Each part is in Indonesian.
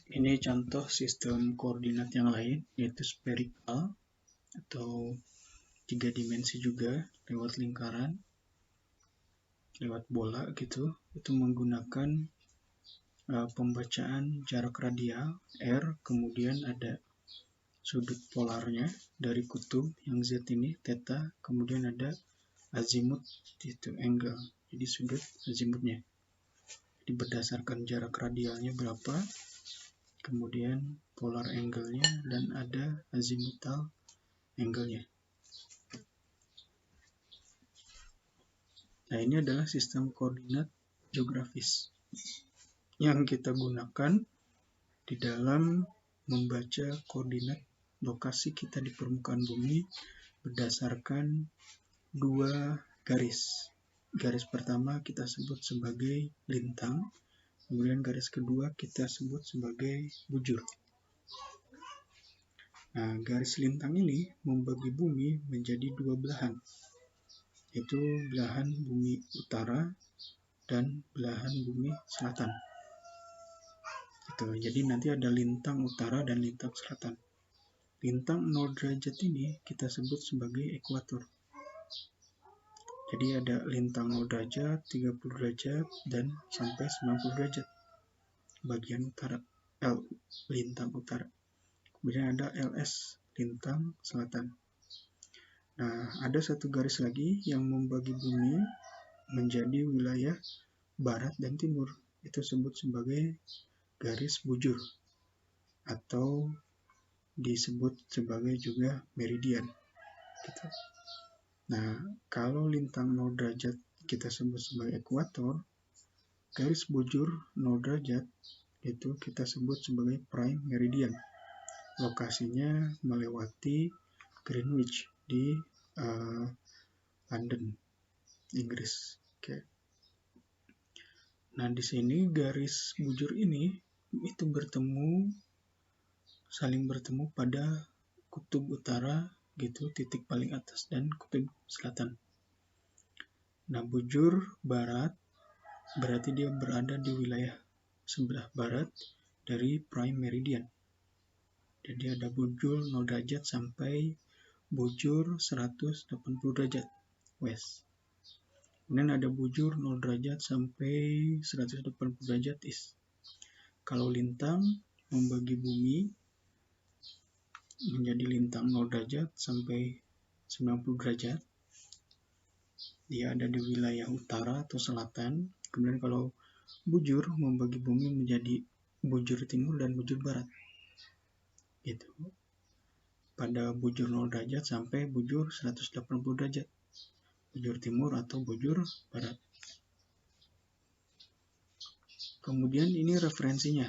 Ini contoh sistem koordinat yang lain, yaitu spherical atau 3 dimensi juga lewat lingkaran, lewat bola gitu. Itu menggunakan pembacaan jarak radial R, kemudian ada sudut polarnya dari kutub yang Z ini theta, kemudian ada azimut itu angle, jadi sudut azimutnya. Jadi berdasarkan jarak radialnya berapa, kemudian polar angle-nya, dan ada azimutal angle-nya. Nah, ini adalah sistem koordinat geografis yang kita gunakan di dalam membaca koordinat lokasi kita di permukaan bumi berdasarkan dua garis. Garis pertama kita sebut sebagai lintang, kemudian garis kedua kita sebut sebagai bujur. Nah, garis lintang ini membagi bumi menjadi dua belahan, yaitu belahan bumi utara dan belahan bumi selatan. Gitu. Jadi nanti ada lintang utara dan lintang selatan. Lintang 0 derajat ini kita sebut sebagai ekuator. Jadi ada lintang 0 derajat, 30 derajat, dan sampai 90 derajat. Bagian utara, L, lintang utara. Kemudian ada LS, lintang selatan. Nah, ada satu garis lagi yang membagi bumi menjadi wilayah barat dan timur. Itu disebut sebagai garis bujur atau disebut sebagai juga meridian. Gitu. Nah, kalau lintang 0 derajat kita sebut sebagai ekuator, garis bujur 0 derajat itu kita sebut sebagai prime meridian. Lokasinya melewati Greenwich di London, Inggris. Oke. Nah, di sini garis bujur ini itu saling bertemu pada kutub utara gitu, titik paling atas, dan kutub selatan. Nah, bujur barat berarti dia berada di wilayah sebelah barat dari prime meridian. Jadi ada bujur 0 derajat sampai bujur 180 derajat west. Kemudian ada bujur 0 derajat sampai 180 derajat east. Kalau lintang membagi bumi menjadi lintang 0 derajat sampai 90 derajat, dia ada di wilayah utara atau selatan. Kemudian kalau bujur membagi bumi menjadi bujur timur dan bujur barat. Gitu. Pada bujur 0 derajat sampai bujur 180 derajat. Bujur timur atau bujur barat. Kemudian ini referensinya.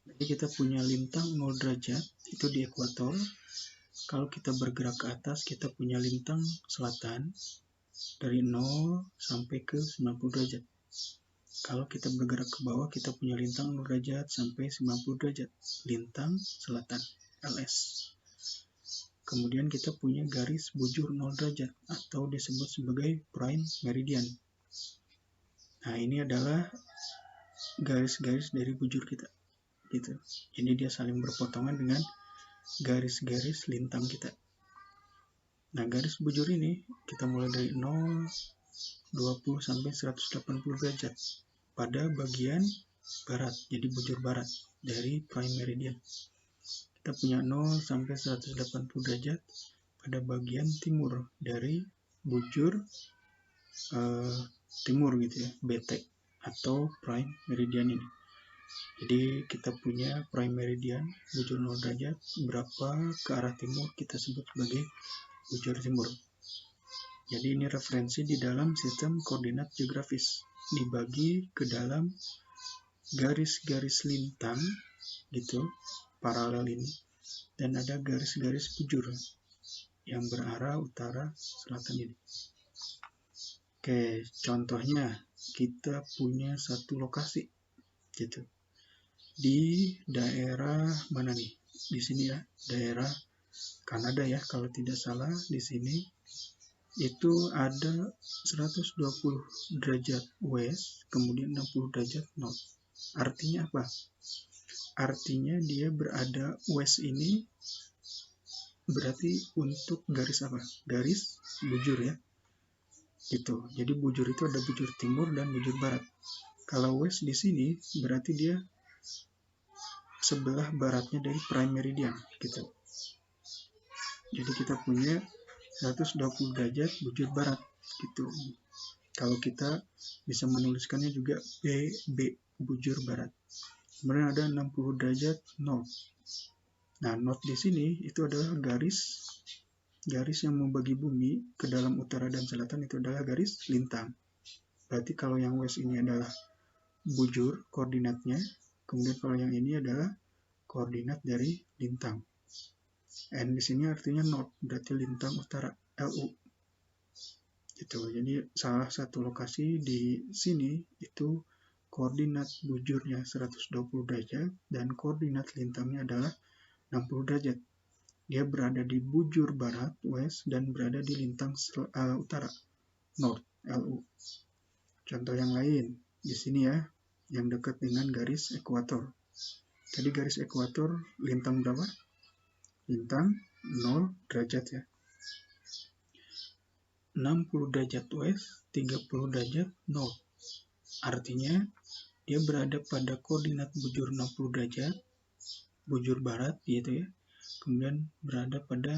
Jadi kita punya lintang 0 derajat itu di ekuator. Kalau kita bergerak ke atas, kita punya lintang selatan dari 0 sampai ke 90 derajat. Kalau kita bergerak ke bawah, kita punya lintang 0 derajat sampai 90 derajat. Lintang selatan, LS. Kemudian kita punya garis bujur 0 derajat atau disebut sebagai prime meridian. Nah, ini adalah garis-garis dari bujur kita. Gitu. Jadi dia saling berpotongan dengan garis-garis lintang kita. Nah, garis bujur ini kita mulai dari 0, 20 sampai 180 derajat pada bagian barat. Jadi bujur barat dari prime meridian. Kita punya 0 sampai 180 derajat pada bagian timur dari bujur timur gitu ya, BT atau prime meridian ini. Jadi kita punya prime meridian bujur 0 derajat, berapa ke arah timur kita sebut sebagai bujur timur. Jadi ini referensi di dalam sistem koordinat geografis, dibagi ke dalam garis-garis lintang gitu, paralel ini, dan ada garis-garis bujur yang berarah utara selatan ini. Oke, contohnya kita punya satu lokasi gitu. Di daerah mana nih? Di sini ya, daerah Kanada ya, kalau tidak salah di sini itu ada 120 derajat west, kemudian 60 derajat north. Artinya apa? artinya dia berada west ini berarti untuk garis apa? Garis bujur ya. Gitu. Jadi bujur itu ada bujur timur dan bujur barat. Kalau west di sini berarti dia sebelah baratnya dari prime meridian gitu. Jadi kita punya 120 derajat bujur barat gitu. Kalau kita bisa menuliskannya juga B bujur barat. Kemudian ada 60 derajat north. Nah, north di sini itu adalah garis yang membagi bumi ke dalam utara dan selatan, itu adalah garis lintang. Berarti kalau yang west ini adalah bujur koordinatnya, kemudian kalau yang ini adalah koordinat dari lintang. N di sini artinya north, berarti lintang utara, LU. Gitu. Jadi salah satu lokasi di sini itu koordinat bujurnya 120 derajat dan koordinat lintangnya adalah 60 derajat. Dia berada di bujur barat, west, dan berada di lintang utara, north, LU. Contoh yang lain, di sini ya, yang dekat dengan garis ekuator. Tadi garis ekuator lintang berapa? Lintang 0 derajat ya. 60 derajat west, 30 derajat north. Artinya, dia berada pada koordinat bujur 60 derajat, bujur barat gitu ya. Kemudian berada pada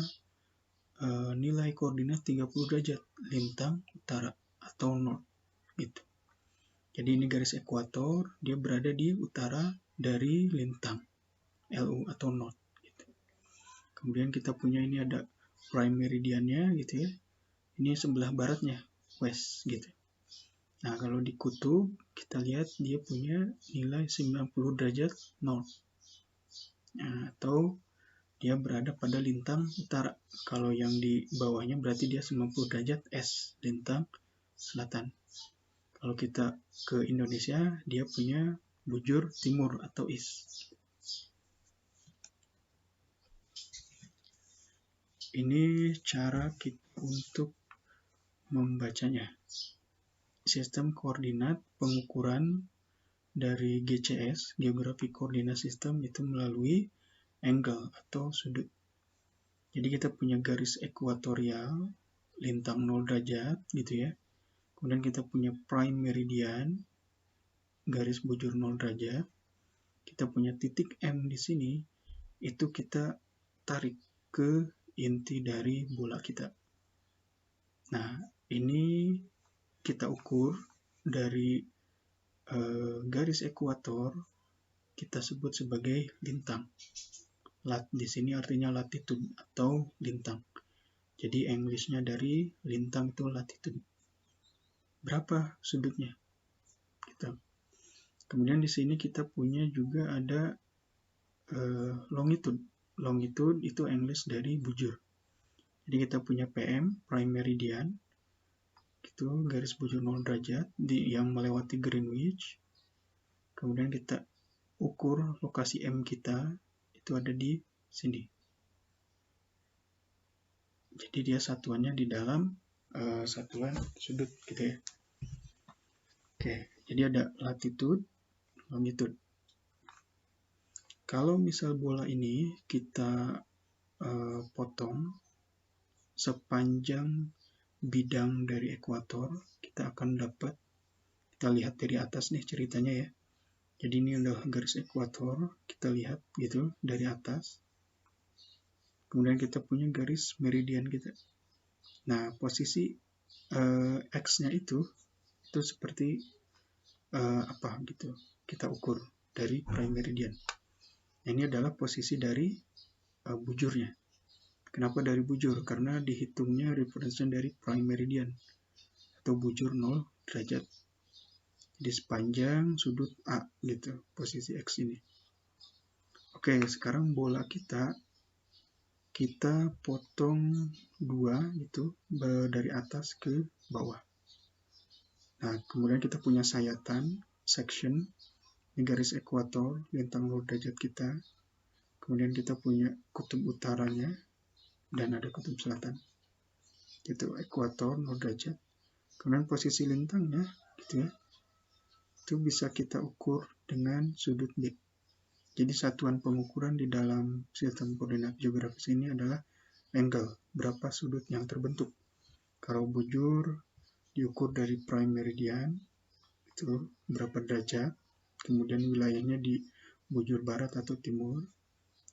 nilai koordinat 30 derajat, lintang utara atau north gitu. Jadi ini garis ekuator, dia berada di utara dari lintang LU atau north gitu. Kemudian kita punya ini ada prime meridiannya gitu ya. Ini sebelah baratnya, west gitu. Nah, kalau di kutub kita lihat dia punya nilai 90 derajat north. Nah, atau dia berada pada lintang utara. Kalau yang di bawahnya berarti dia 90 derajat S, lintang selatan. Kalau kita ke Indonesia, dia punya bujur timur atau east. Ini cara kita untuk membacanya. Sistem koordinat pengukuran dari GCS, Geographic Coordinate System, itu melalui angle atau sudut. Jadi kita punya garis ekuatorial, lintang 0 derajat gitu ya. Kemudian kita punya prime meridian, garis bujur 0 derajat. Kita punya titik M di sini, itu kita tarik ke inti dari bola kita. Nah, ini kita ukur dari garis ekuator, kita sebut sebagai lintang. Lat di sini artinya latitude atau lintang. Jadi English-nya dari lintang itu latitude. Berapa sudutnya? Gitu. Kemudian di sini kita punya juga ada longitude. Longitude itu English dari bujur. Jadi kita punya PM, prime meridian, itu garis bujur 0 derajat yang melewati Greenwich. Kemudian kita ukur lokasi M kita, itu ada di sini. Jadi dia satuannya di dalam satuan sudut gitu ya. Oke, jadi ada latitude, longitude. Kalau misal bola ini kita potong sepanjang bidang dari ekuator, kita akan dapat, kita lihat dari atas nih ceritanya ya. Jadi ini adalah garis ekuator, kita lihat gitu dari atas. Kemudian kita punya garis meridian kita. Nah, posisi X-nya itu seperti apa gitu. Kita ukur dari prime meridian. Ini adalah posisi dari bujurnya. Kenapa dari bujur? Karena dihitungnya referensinya dari prime meridian atau bujur 0 derajat. Di sepanjang sudut A gitu, posisi X ini. Oke, sekarang bola kita potong 2 gitu dari atas ke bawah. Nah, kemudian kita punya sayatan, section, ini garis ekuator, lintang 0 derajat kita. Kemudian kita punya kutub utaranya, dan ada kutub selatan. Itu ekuator 0 derajat. Kemudian posisi lintangnya gitu ya. Itu bisa kita ukur dengan sudut B. Jadi satuan pengukuran di dalam sistem koordinat geografis ini adalah angle, berapa sudut yang terbentuk. Kalau bujur diukur dari prime meridian, itu berapa derajat, kemudian wilayahnya di bujur barat atau timur.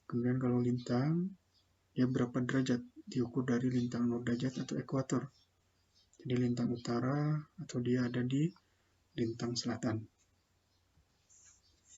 Kemudian kalau lintang, ya berapa derajat, diukur dari lintang 0 derajat atau ekuator. Jadi lintang utara atau dia ada di lintang selatan.